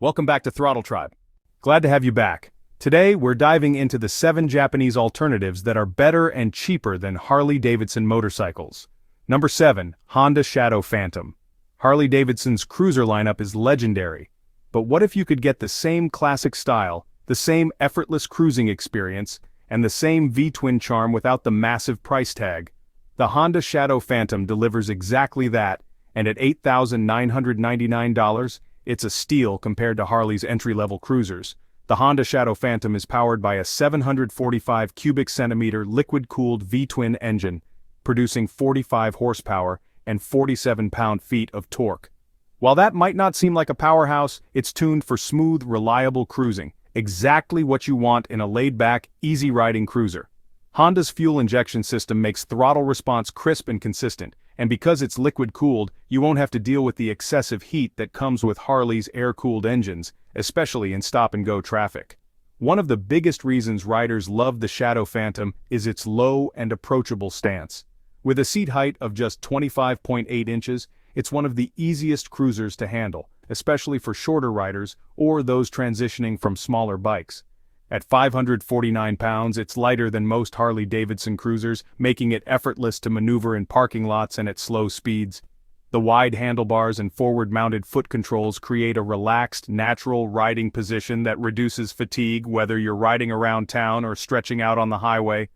Welcome back to Throttle Tribe. Glad to have you back. Today, we're diving into the 7 Japanese alternatives that are better and cheaper than Harley Davidson motorcycles. Number 7. Honda Shadow Phantom. Harley Davidson's cruiser lineup is legendary. But what if you could get the same classic style, the same effortless cruising experience, and the same V-twin charm without the massive price tag? The Honda Shadow Phantom delivers exactly that, and at $8,999, it's a steal compared to Harley's entry-level cruisers. The Honda Shadow Phantom is powered by a 745 cubic centimeter liquid-cooled V-twin engine, producing 45 horsepower and 47 pound-feet of torque. While that might not seem like a powerhouse, it's tuned for smooth, reliable cruising, exactly what you want in a laid-back, easy-riding cruiser. Honda's fuel injection system makes throttle response crisp and consistent, and because it's liquid-cooled, you won't have to deal with the excessive heat that comes with Harley's air-cooled engines, especially in stop-and-go traffic. One of the biggest reasons riders love the Shadow Phantom is its low and approachable stance. With a seat height of just 25.8 inches, it's one of the easiest cruisers to handle, especially for shorter riders or those transitioning from smaller bikes. At 549 pounds, it's lighter than most Harley-Davidson cruisers, making it effortless to maneuver in parking lots and at slow speeds. The wide handlebars and forward-mounted foot controls create a relaxed, natural riding position that reduces fatigue whether you're riding around town or stretching out on the highway.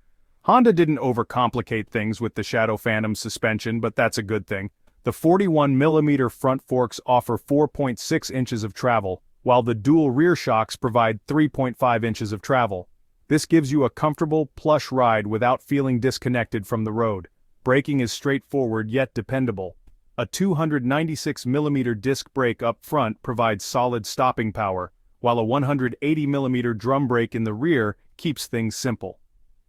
Honda didn't overcomplicate things with the Shadow Phantom suspension, but that's a good thing. The 41mm front forks offer 4.6 inches of travel, while the dual rear shocks provide 3.5 inches of travel. This gives you a comfortable, plush ride without feeling disconnected from the road. Braking is straightforward yet dependable. A 296mm disc brake up front provides solid stopping power, while a 180mm drum brake in the rear keeps things simple.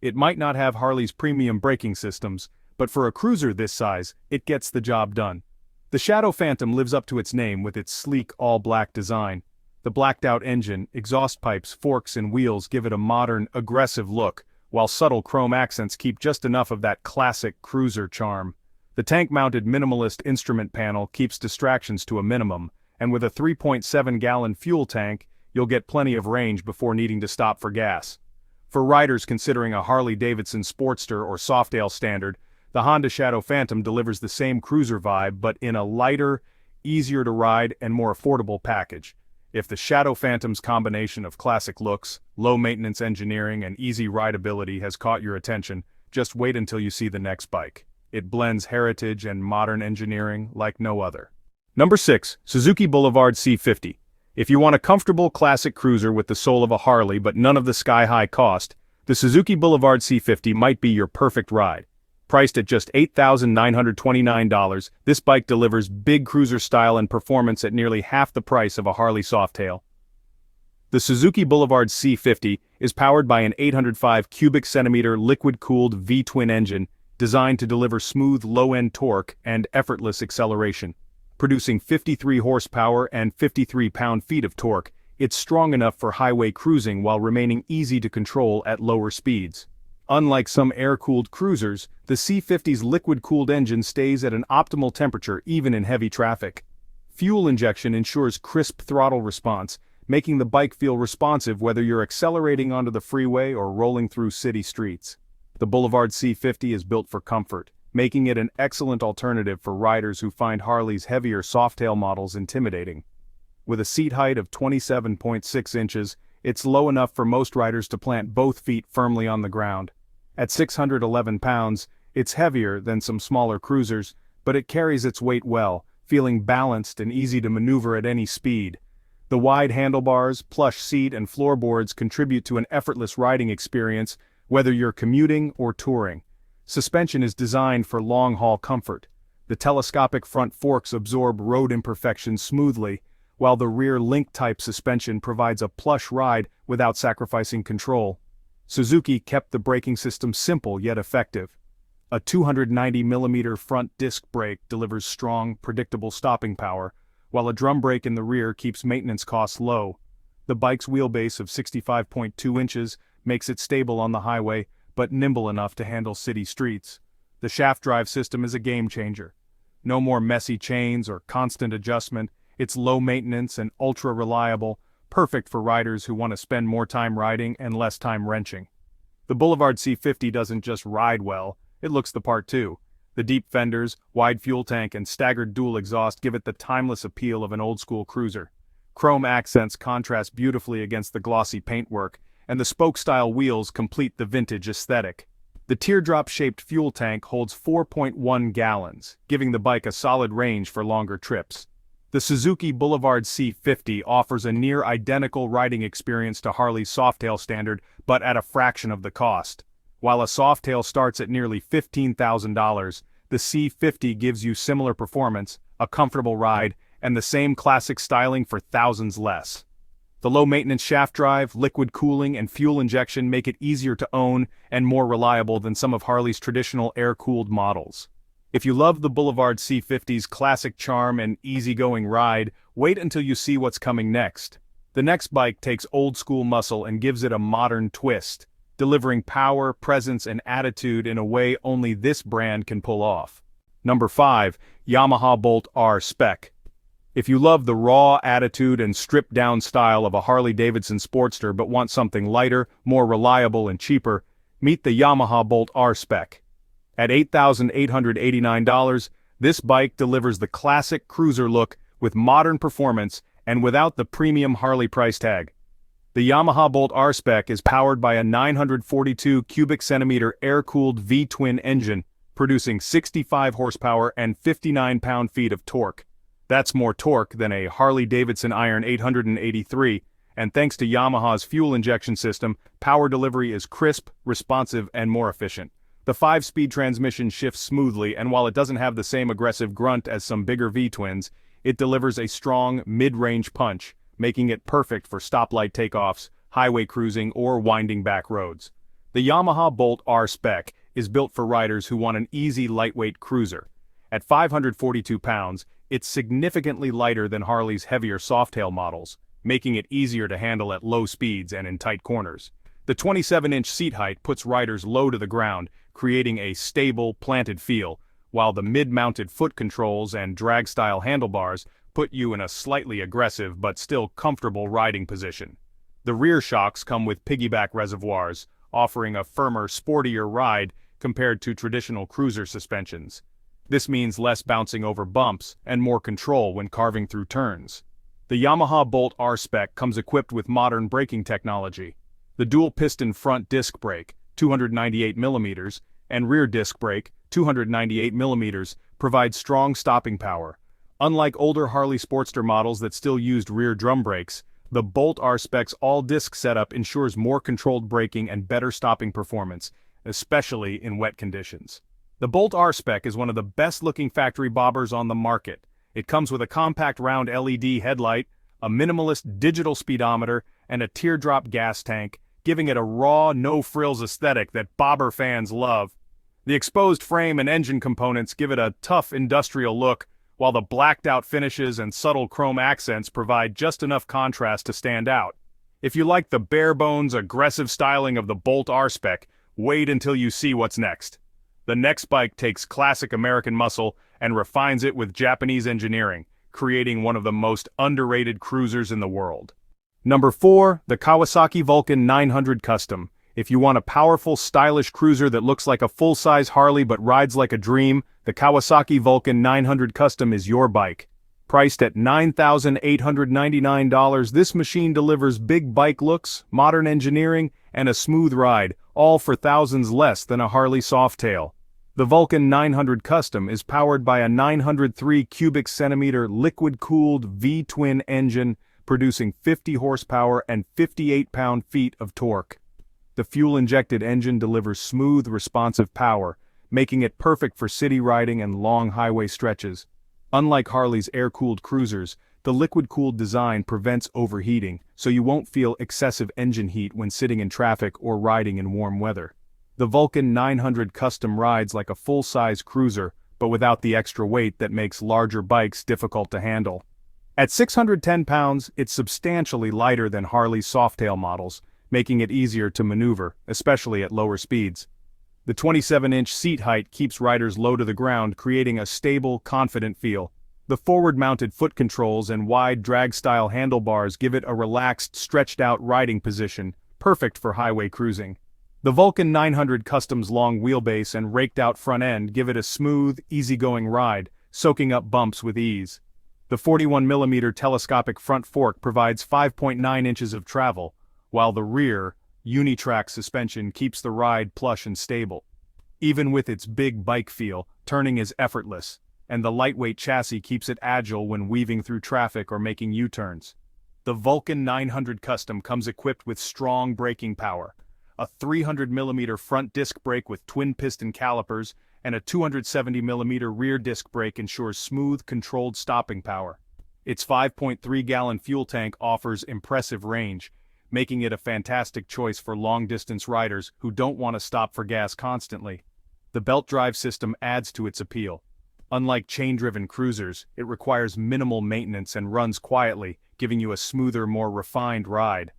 It might not have Harley's premium braking systems, but for a cruiser this size, it gets the job done. The Shadow Phantom lives up to its name with its sleek, all-black design. The blacked-out engine, exhaust pipes, forks, and wheels give it a modern, aggressive look, while subtle chrome accents keep just enough of that classic cruiser charm. The tank-mounted minimalist instrument panel keeps distractions to a minimum, and with a 3.7-gallon fuel tank, you'll get plenty of range before needing to stop for gas. For riders considering a Harley-Davidson Sportster or Softail standard, the Honda Shadow Phantom delivers the same cruiser vibe but in a lighter, easier-to-ride, and more affordable package. If the Shadow Phantom's combination of classic looks, low-maintenance engineering, and easy rideability has caught your attention, just wait until you see the next bike. It blends heritage and modern engineering like no other. Number 6. Suzuki Boulevard C50. If you want a comfortable classic cruiser with the soul of a Harley but none of the sky-high cost, the Suzuki Boulevard C50 might be your perfect ride. Priced at just $8,929, this bike delivers big cruiser style and performance at nearly half the price of a Harley Softail. The Suzuki Boulevard C50 is powered by an 805 cubic centimeter liquid-cooled V-twin engine designed to deliver smooth low-end torque and effortless acceleration. Producing 53 horsepower and 53 pound-feet of torque, it's strong enough for highway cruising while remaining easy to control at lower speeds. Unlike some air-cooled cruisers, the C50's liquid-cooled engine stays at an optimal temperature even in heavy traffic. Fuel injection ensures crisp throttle response, making the bike feel responsive whether you're accelerating onto the freeway or rolling through city streets. The Boulevard C50 is built for comfort, making it an excellent alternative for riders who find Harley's heavier Softail models intimidating. With a seat height of 27.6 inches, it's low enough for most riders to plant both feet firmly on the ground. At 611 pounds, it's heavier than some smaller cruisers, but it carries its weight well, feeling balanced and easy to maneuver at any speed. The wide handlebars, plush seat, and floorboards contribute to an effortless riding experience, whether you're commuting or touring. Suspension is designed for long-haul comfort. The telescopic front forks absorb road imperfections smoothly, while the rear link-type suspension provides a plush ride without sacrificing control. Suzuki kept the braking system simple yet effective. A 290mm front disc brake delivers strong, predictable stopping power, while a drum brake in the rear keeps maintenance costs low. The bike's wheelbase of 65.2 inches makes it stable on the highway, but nimble enough to handle city streets. The shaft drive system is a game changer. No more messy chains or constant adjustment. It's low maintenance and ultra reliable, perfect for riders who want to spend more time riding and less time wrenching. The Boulevard C50 doesn't just ride well, it looks the part too. The deep fenders, wide fuel tank, and staggered dual exhaust give it the timeless appeal of an old-school cruiser. Chrome accents contrast beautifully against the glossy paintwork, and the spoke-style wheels complete the vintage aesthetic. The teardrop-shaped fuel tank holds 4.1 gallons, giving the bike a solid range for longer trips. The Suzuki Boulevard C50 offers a near-identical riding experience to Harley's Softail standard, but at a fraction of the cost. While a Softail starts at nearly $15,000, the C50 gives you similar performance, a comfortable ride, and the same classic styling for thousands less. The low-maintenance shaft drive, liquid cooling, and fuel injection make it easier to own and more reliable than some of Harley's traditional air-cooled models. If you love the Boulevard C50's classic charm and easygoing ride, wait until you see what's coming next. The next bike takes old-school muscle and gives it a modern twist, delivering power, presence, and attitude in a way only this brand can pull off. Number 5. Yamaha Bolt R Spec. If you love the raw attitude and stripped-down style of a Harley Davidson Sportster but want something lighter, more reliable, and cheaper, meet the Yamaha Bolt R Spec. At $8,889, this bike delivers the classic cruiser look with modern performance and without the premium Harley price tag. The Yamaha Bolt R Spec is powered by a 942 cubic centimeter air-cooled V-twin engine, producing 65 horsepower and 59 pound-feet of torque. That's more torque than a Harley Davidson Iron 883, and thanks to Yamaha's fuel injection system, power delivery is crisp, responsive, and more efficient. The 5-speed transmission shifts smoothly, and while it doesn't have the same aggressive grunt as some bigger V-twins, it delivers a strong, mid-range punch, making it perfect for stoplight takeoffs, highway cruising, or winding back roads. The Yamaha Bolt R Spec is built for riders who want an easy, lightweight cruiser. At 542 pounds, it's significantly lighter than Harley's heavier Softail models, making it easier to handle at low speeds and in tight corners. The 27-inch seat height puts riders low to the ground, creating a stable, planted feel, while the mid-mounted foot controls and drag-style handlebars put you in a slightly aggressive but still comfortable riding position. The rear shocks come with piggyback reservoirs, offering a firmer, sportier ride compared to traditional cruiser suspensions. This means less bouncing over bumps and more control when carving through turns. The Yamaha Bolt R Spec comes equipped with modern braking technology. The dual-piston front disc brake, 298mm, and rear disc brake, 298mm, provides strong stopping power. Unlike older Harley Sportster models that still used rear drum brakes, the Bolt R Spec's all-disc setup ensures more controlled braking and better stopping performance, especially in wet conditions. The Bolt R Spec is one of the best-looking factory bobbers on the market. It comes with a compact round LED headlight, a minimalist digital speedometer, and a teardrop gas tank, giving it a raw, no-frills aesthetic that bobber fans love. The exposed frame and engine components give it a tough industrial look, while the blacked-out finishes and subtle chrome accents provide just enough contrast to stand out. If you like the bare-bones, aggressive styling of the Bolt R Spec, wait until you see what's next. The next bike takes classic American muscle and refines it with Japanese engineering, creating one of the most underrated cruisers in the world. Number 4, the Kawasaki Vulcan 900 Custom. If you want a powerful, stylish cruiser that looks like a full-size Harley but rides like a dream, the Kawasaki Vulcan 900 Custom is your bike. Priced at $9,899, this machine delivers big bike looks, modern engineering, and a smooth ride, all for thousands less than a Harley Softail. The Vulcan 900 Custom is powered by a 903 cubic centimeter liquid-cooled V-twin engine, producing 50 horsepower and 58 pound-feet of torque. The fuel-injected engine delivers smooth, responsive power, making it perfect for city riding and long highway stretches. Unlike Harley's air-cooled cruisers, the liquid-cooled design prevents overheating, so you won't feel excessive engine heat when sitting in traffic or riding in warm weather. The Vulcan 900 Custom rides like a full-size cruiser, but without the extra weight that makes larger bikes difficult to handle. At 610 pounds, it's substantially lighter than Harley's Softail models, making it easier to maneuver, especially at lower speeds. The 27-inch seat height keeps riders low to the ground, creating a stable, confident feel. The forward-mounted foot controls and wide drag-style handlebars give it a relaxed, stretched-out riding position, perfect for highway cruising. The Vulcan 900 Custom's long wheelbase and raked-out front end give it a smooth, easygoing ride, soaking up bumps with ease. The 41mm telescopic front fork provides 5.9 inches of travel, while the rear, unitrack suspension keeps the ride plush and stable. Even with its big bike feel, turning is effortless, and the lightweight chassis keeps it agile when weaving through traffic or making U-turns. The Vulcan 900 Custom comes equipped with strong braking power, a 300mm front disc brake with twin-piston calipers, and a 270mm rear disc brake ensures smooth, controlled stopping power. Its 5.3-gallon fuel tank offers impressive range, making it a fantastic choice for long-distance riders who don't want to stop for gas constantly. The belt drive system adds to its appeal. Unlike chain-driven cruisers, it requires minimal maintenance and runs quietly, giving you a smoother, more refined ride.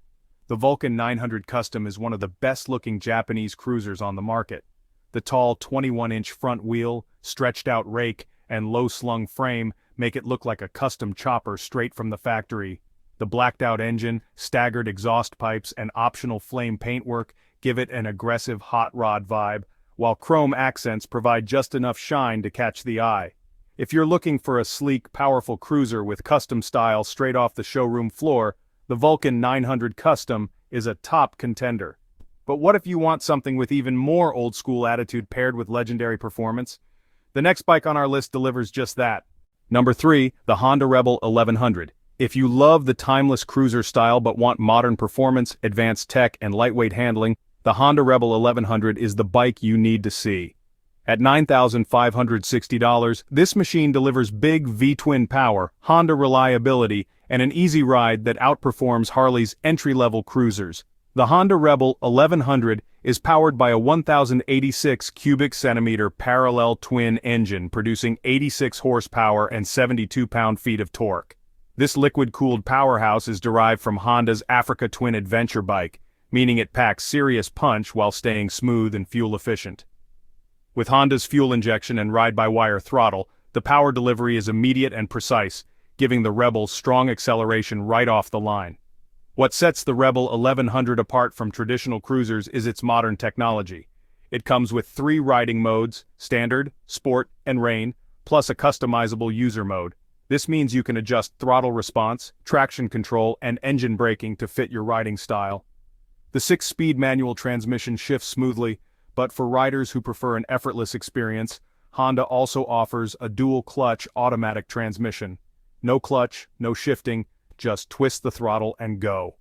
The Vulcan 900 Custom is one of the best-looking Japanese cruisers on the market. The tall 21-inch front wheel, stretched-out rake, and low-slung frame make it look like a custom chopper straight from the factory. The blacked-out engine, staggered exhaust pipes, and optional flame paintwork give it an aggressive hot rod vibe, while chrome accents provide just enough shine to catch the eye. If you're looking for a sleek, powerful cruiser with custom style straight off the showroom floor, the Vulcan 900 Custom is a top contender. But what if you want something with even more old-school attitude paired with legendary performance? The next bike on our list delivers just that. Number 3, the Honda Rebel 1100. If you love the timeless cruiser style but want modern performance, advanced tech, and lightweight handling, the Honda Rebel 1100 is the bike you need to see. At $9,560, this machine delivers big V-twin power, Honda reliability, and an easy ride that outperforms Harley's entry-level cruisers. The Honda Rebel 1100 is powered by a 1,086 cubic centimeter parallel twin engine producing 86 horsepower and 72 pound-feet of torque. This liquid-cooled powerhouse is derived from Honda's Africa Twin adventure bike, meaning it packs serious punch while staying smooth and fuel-efficient. With Honda's fuel injection and ride-by-wire throttle, the power delivery is immediate and precise, giving the Rebel strong acceleration right off the line. What sets the Rebel 1100 apart from traditional cruisers is its modern technology. It comes with 3 riding modes, Standard, Sport, and Rain, plus a customizable user mode. This means you can adjust throttle response, traction control, and engine braking to fit your riding style. The 6-speed manual transmission shifts smoothly, but for riders who prefer an effortless experience, Honda also offers a dual-clutch automatic transmission. No clutch, no shifting, just twist the throttle and go.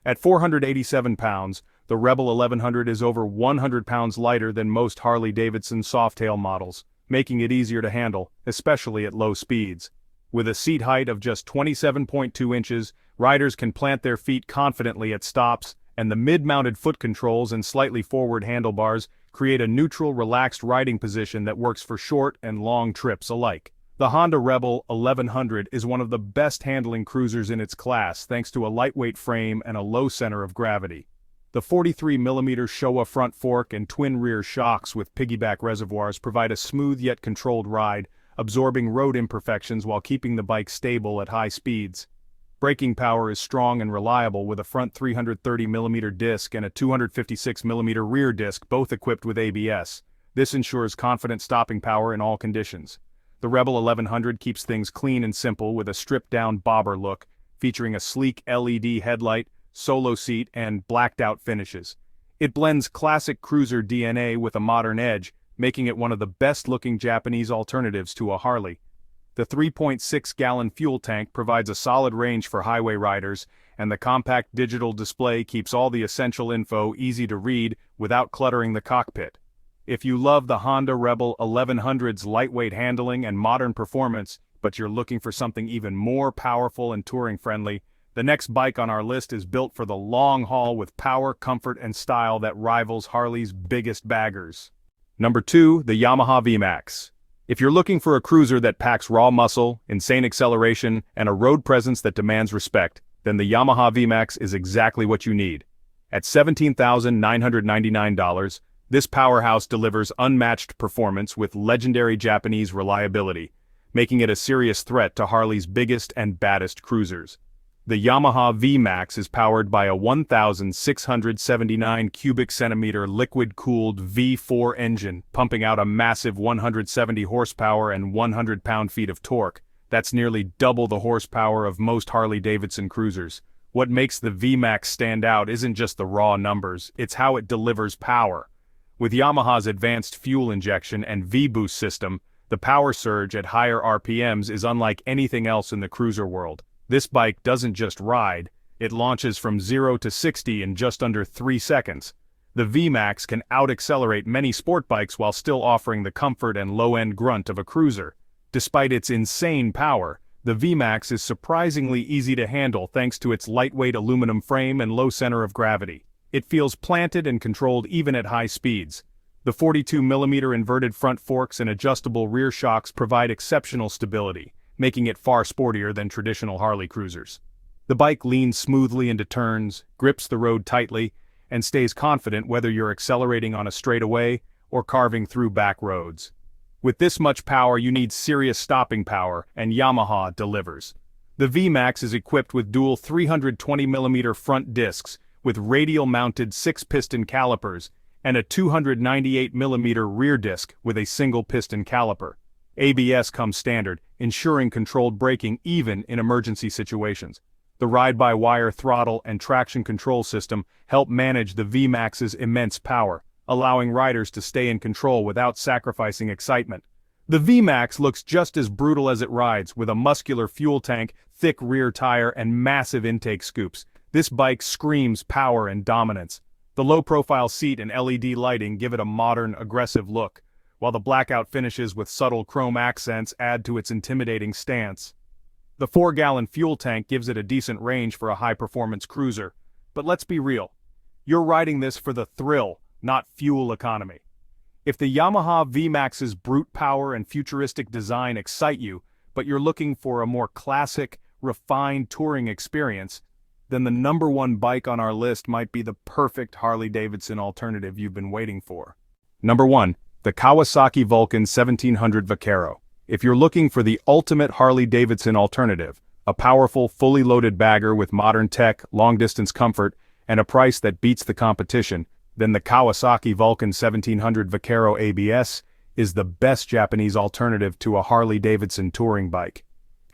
At 487 pounds, the Rebel 1100 is over 100 pounds lighter than most Harley Davidson softail models, making it easier to handle, especially at low speeds. With a seat height of just 27.2 inches, riders can plant their feet confidently at stops, and the mid-mounted foot controls and slightly forward handlebars create a neutral, relaxed riding position that works for short and long trips alike. The Honda Rebel 1100 is one of the best handling cruisers in its class thanks to a lightweight frame and a low center of gravity. The 43mm Showa front fork and twin rear shocks with piggyback reservoirs provide a smooth yet controlled ride, absorbing road imperfections while keeping the bike stable at high speeds. Braking power is strong and reliable with a front 330mm disc and a 256mm rear disc, both equipped with ABS. This ensures confident stopping power in all conditions. The Rebel 1100 keeps things clean and simple with a stripped-down bobber look, featuring a sleek LED headlight, solo seat, and blacked-out finishes. It blends classic cruiser DNA with a modern edge, making it one of the best-looking Japanese alternatives to a Harley. The 3.6-gallon fuel tank provides a solid range for highway riders, and the compact digital display keeps all the essential info easy to read without cluttering the cockpit. If you love the Honda Rebel 1100's lightweight handling and modern performance, but you're looking for something even more powerful and touring-friendly, the next bike on our list is built for the long haul with power, comfort, and style that rivals Harley's biggest baggers. Number 2, the Yamaha VMAX. If you're looking for a cruiser that packs raw muscle, insane acceleration, and a road presence that demands respect, then the Yamaha VMAX is exactly what you need. At $17,999, this powerhouse delivers unmatched performance with legendary Japanese reliability, making it a serious threat to Harley's biggest and baddest cruisers. The Yamaha V-Max is powered by a 1,679 cubic centimeter liquid-cooled V4 engine, pumping out a massive 170 horsepower and 100 pound-feet of torque. That's nearly double the horsepower of most Harley Davidson cruisers. What makes the V-Max stand out isn't just the raw numbers, it's how it delivers power. With Yamaha's advanced fuel injection and V-Boost system, the power surge at higher RPMs is unlike anything else in the cruiser world. This bike doesn't just ride, it launches from 0 to 60 in just under 3 seconds. The V-Max can out-accelerate many sport bikes while still offering the comfort and low-end grunt of a cruiser. Despite its insane power, the V-Max is surprisingly easy to handle thanks to its lightweight aluminum frame and low center of gravity. It feels planted and controlled even at high speeds. The 42mm inverted front forks and adjustable rear shocks provide exceptional stability, making it far sportier than traditional Harley cruisers. The bike leans smoothly into turns, grips the road tightly, and stays confident whether you're accelerating on a straightaway or carving through back roads. With this much power, you need serious stopping power, and Yamaha delivers. The V-Max is equipped with dual 320mm front discs with radial-mounted 6-piston calipers and a 298mm rear disc with a single-piston caliper. ABS comes standard, ensuring controlled braking even in emergency situations. The ride-by-wire throttle and traction control system help manage the V-Max's immense power, allowing riders to stay in control without sacrificing excitement. The V-Max looks just as brutal as it rides, with a muscular fuel tank, thick rear tire, and massive intake scoops. This bike screams power and dominance. The low-profile seat and LED lighting give it a modern, aggressive look, while the blackout finishes with subtle chrome accents add to its intimidating stance. The 4-gallon fuel tank gives it a decent range for a high-performance cruiser. But let's be real. You're riding this for the thrill, not fuel economy. If the Yamaha V-Max's brute power and futuristic design excite you, but you're looking for a more classic, refined touring experience, then the #1 bike on our list might be the perfect Harley-Davidson alternative you've been waiting for. Number 1. The Kawasaki Vulcan 1700 Vaquero. If you're looking for the ultimate Harley-Davidson alternative, a powerful, fully loaded bagger with modern tech, long-distance comfort, and a price that beats the competition, then the Kawasaki Vulcan 1700 Vaquero ABS is the best Japanese alternative to a Harley-Davidson touring bike.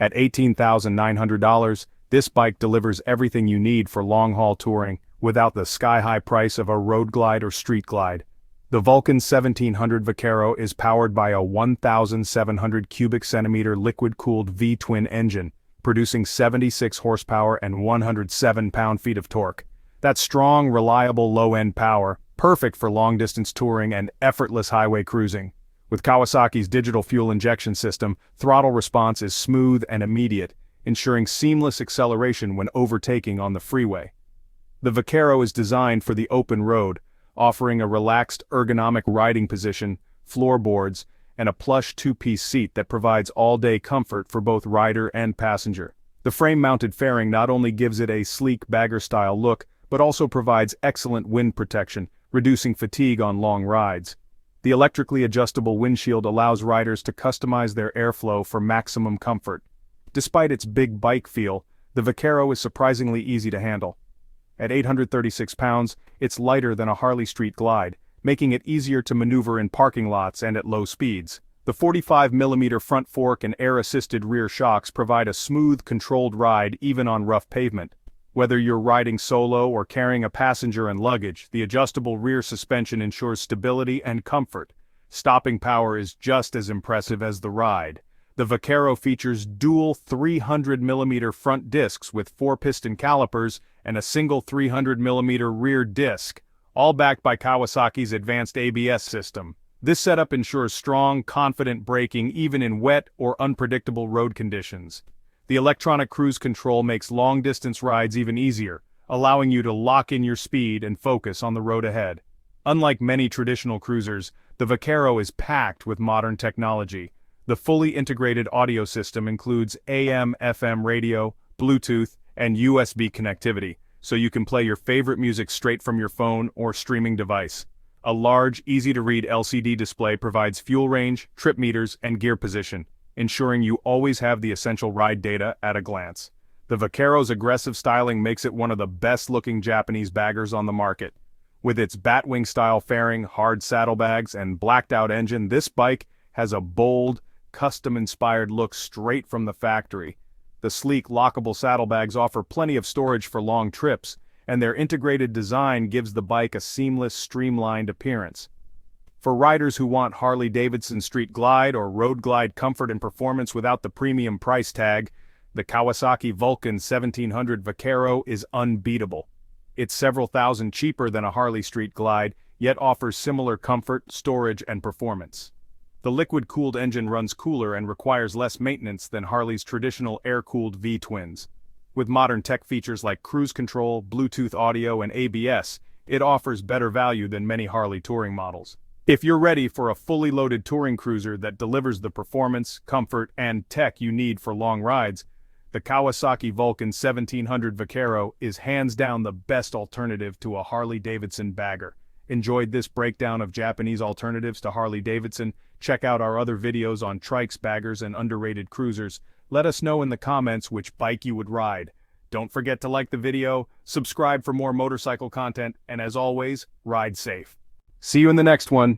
At $18,900, this bike delivers everything you need for long-haul touring without the sky-high price of a road glide or street glide. The Vulcan 1700 Vaquero is powered by a 1,700 cubic centimeter liquid-cooled V-twin engine, producing 76 horsepower and 107 pound-feet of torque. That's strong, reliable, low-end power, perfect for long-distance touring and effortless highway cruising. With Kawasaki's digital fuel injection system, throttle response is smooth and immediate, ensuring seamless acceleration when overtaking on the freeway. The Vaquero is designed for the open road, offering a relaxed ergonomic riding position, floorboards, and a plush 2-piece seat that provides all-day comfort for both rider and passenger. The frame-mounted fairing not only gives it a sleek bagger-style look, but also provides excellent wind protection, reducing fatigue on long rides. The electrically adjustable windshield allows riders to customize their airflow for maximum comfort. Despite its big bike feel, the Vaquero is surprisingly easy to handle. At 836 pounds, it's lighter than a Harley Street Glide, making it easier to maneuver in parking lots and at low speeds. The 45mm front fork and air-assisted rear shocks provide a smooth, controlled ride even on rough pavement. Whether you're riding solo or carrying a passenger and luggage, the adjustable rear suspension ensures stability and comfort. Stopping power is just as impressive as the ride. The Vaquero features dual 300mm front discs with 4-piston calipers and a single 300mm rear disc, all backed by Kawasaki's advanced ABS system. This setup ensures strong, confident braking even in wet or unpredictable road conditions. The electronic cruise control makes long-distance rides even easier, allowing you to lock in your speed and focus on the road ahead. Unlike many traditional cruisers, the Vaquero is packed with modern technology. The fully integrated audio system includes AM/FM radio, Bluetooth, and USB connectivity, so you can play your favorite music straight from your phone or streaming device. A large, easy-to-read LCD display provides fuel range, trip meters, and gear position. ensuring you always have the essential ride data at a glance. The Vaquero's aggressive styling makes it one of the best-looking Japanese baggers on the market. With its Batwing-style fairing, hard saddlebags, and blacked-out engine, this bike has a bold, custom-inspired look straight from the factory. The sleek, lockable saddlebags offer plenty of storage for long trips, and their integrated design gives the bike a seamless, streamlined appearance. For riders who want Harley Davidson Street Glide or Road Glide comfort and performance without the premium price tag, the Kawasaki Vulcan 1700 Vaquero is unbeatable. It's several thousand cheaper than a Harley Street Glide, yet offers similar comfort, storage, and performance. The liquid-cooled engine runs cooler and requires less maintenance than Harley's traditional air-cooled V-twins. With modern tech features like cruise control, Bluetooth audio, and ABS, it offers better value than many Harley touring models. If you're ready for a fully loaded touring cruiser that delivers the performance, comfort, and tech you need for long rides, the Kawasaki Vulcan 1700 Vaquero is hands down the best alternative to a Harley Davidson bagger. Enjoyed this breakdown of Japanese alternatives to Harley Davidson? Check out our other videos on trikes, baggers, and underrated cruisers. Let us know in the comments which bike you would ride. Don't forget to like the video, subscribe for more motorcycle content, and as always, ride safe. See you in the next one.